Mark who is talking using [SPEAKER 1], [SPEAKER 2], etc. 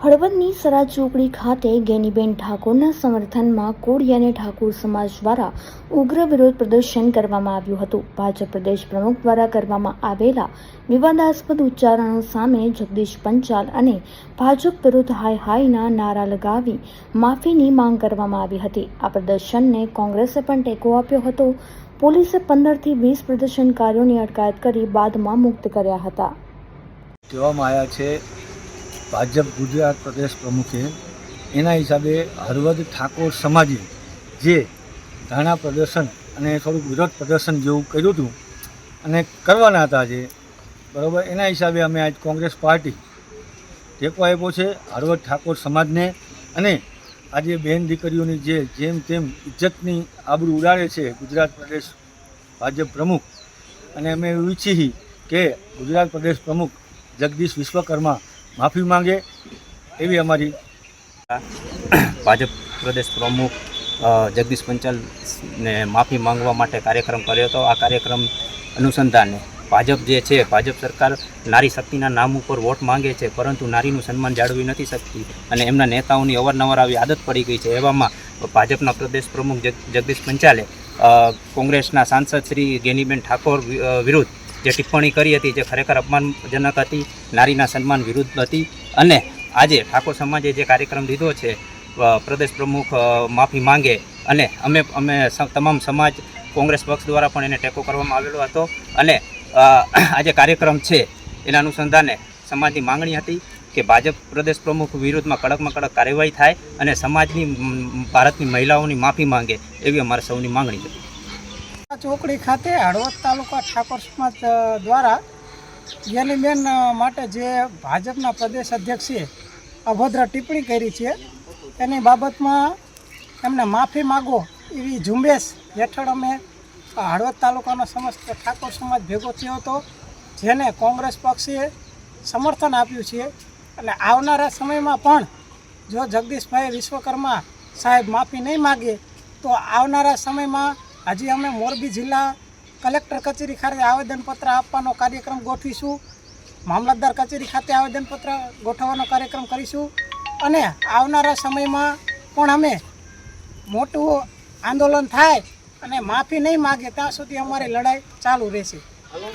[SPEAKER 1] હળવદની સરા ચોકડી ખાતે ગેનીબેન ઠાકોરના સમર્થનમાં કોળી અને ઠાકોર સમાજ દ્વારા ઉગ્ર વિરોધ પ્રદર્શન કરવામાં આવ્યું હતું। ભાજપ પ્રદેશ પ્રમુખ દ્વારા કરવામાં આવેલા વિવાદાસ્પદ ઉચ્ચારણો સામે જગદીશ પંચાલ અને ભાજપ વિરુદ્ધ હાય હાયના નારા લગાવી માફીની માંગ કરવામાં આવી હતી। આ પ્રદર્શનને કોંગ્રેસે પણ ટેકો આપ્યો હતો। પોલીસે 15 થી 20 પ્રદર્શનકારીઓની અટકાયત કરી બાદમાં મુક્ત કર્યા હતા।
[SPEAKER 2] કહેવામાં આવ્યા છે ભાજપ ગુજરાત પ્રદેશ પ્રમુખે એના હિસાબે હળવદ ઠાકોર સમાજે જે ધારણા પ્રદર્શન અને થોડુંક વિરોધ પ્રદર્શન જેવું કર્યું હતું અને કરવાના હતા જે બરાબર, એના હિસાબે અમે આજ કોંગ્રેસ પાર્ટી ટેકો આપ્યો છે હળવદ ઠાકોર સમાજને। અને આજે બહેન દીકરીઓની જે જેમ તેમ ઇજ્જતની આબરૂ ઉડાડે છે ગુજરાત પ્રદેશ ભાજપ પ્રમુખ, અને અમે એવું ઈચ્છીએ કે ગુજરાત પ્રદેશ પ્રમુખ જગદીશ વિશ્વકર્મા માફી માંગે એવી અમારી।
[SPEAKER 3] ભાજપ પ્રદેશ પ્રમુખ જગદીશ પંચાલને માફી માંગવા માટે કાર્યક્રમ કર્યો હતો। આ કાર્યક્રમ અનુસંધાને ભાજપ જે છે, ભાજપ સરકાર નારી શક્તિના નામ ઉપર વોટ માંગે છે, પરંતુ નારીનું સન્માન જાળવી નથી શકતી અને એમના નેતાઓની અવારનવાર આવી આદત પડી ગઈ છે। એવામાં ભાજપના પ્રદેશ પ્રમુખ જગદીશ પંચાલે કોંગ્રેસના સાંસદ શ્રી ગેનીબેન ઠાકોર વિરુદ્ધ જે ટિપ્પણી કરી હતી જે ખરેખર અપમાનજનક હતી, નારીના સન્માન વિરુદ્ધ હતી। અને આજે ઠાકોર સમાજે જે કાર્યક્રમ લીધો છે, પ્રદેશ પ્રમુખ માફી માંગે, અને અમે તમામ સમાજ કોંગ્રેસ પક્ષ દ્વારા પણ એને ટેકો કરવામાં આવેલો હતો। અને આજે કાર્યક્રમ છે એના અનુસંધાને સમાજની માંગણી હતી કે ભાજપ પ્રદેશ પ્રમુખ વિરુદ્ધમાં કડકમાં કડક કાર્યવાહી થાય અને સમાજની ભારતની મહિલાઓની માફી માંગે એવી અમારે સૌની માંગણી છે।
[SPEAKER 4] ચોકડી ખાતે હળવદ તાલુકા ઠાકોર સમાજ દ્વારા ગેનીબેન માટે જે ભાજપના પ્રદેશ અધ્યક્ષે અભદ્ર ટિપ્પણી કરી છે એની બાબતમાં એમને માફી માગો એવી ઝુંબેશ હેઠળ અમે હળવદ તાલુકાનો સમસ્ત ઠાકોર સમાજ ભેગો થયો હતો, જેને કોંગ્રેસ પક્ષે સમર્થન આપ્યું છે। અને આવનારા સમયમાં પણ જો જગદીશભાઈ વિશ્વકર્મા સાહેબ માફી નહીં માગે તો આવનારા સમયમાં હજી અમે મોરબી જિલ્લા કલેક્ટર કચેરી ખાતે આવેદનપત્ર આપવાનો કાર્યક્રમ ગોઠવીશું, મામલતદાર કચેરી ખાતે આવેદનપત્ર ગોઠવવાનો કાર્યક્રમ કરીશું, અને આવનારા સમયમાં પણ અમે મોટું આંદોલન થાય અને માફી નહીં માગે ત્યાં સુધી અમારી લડાઈ ચાલુ રહેશે।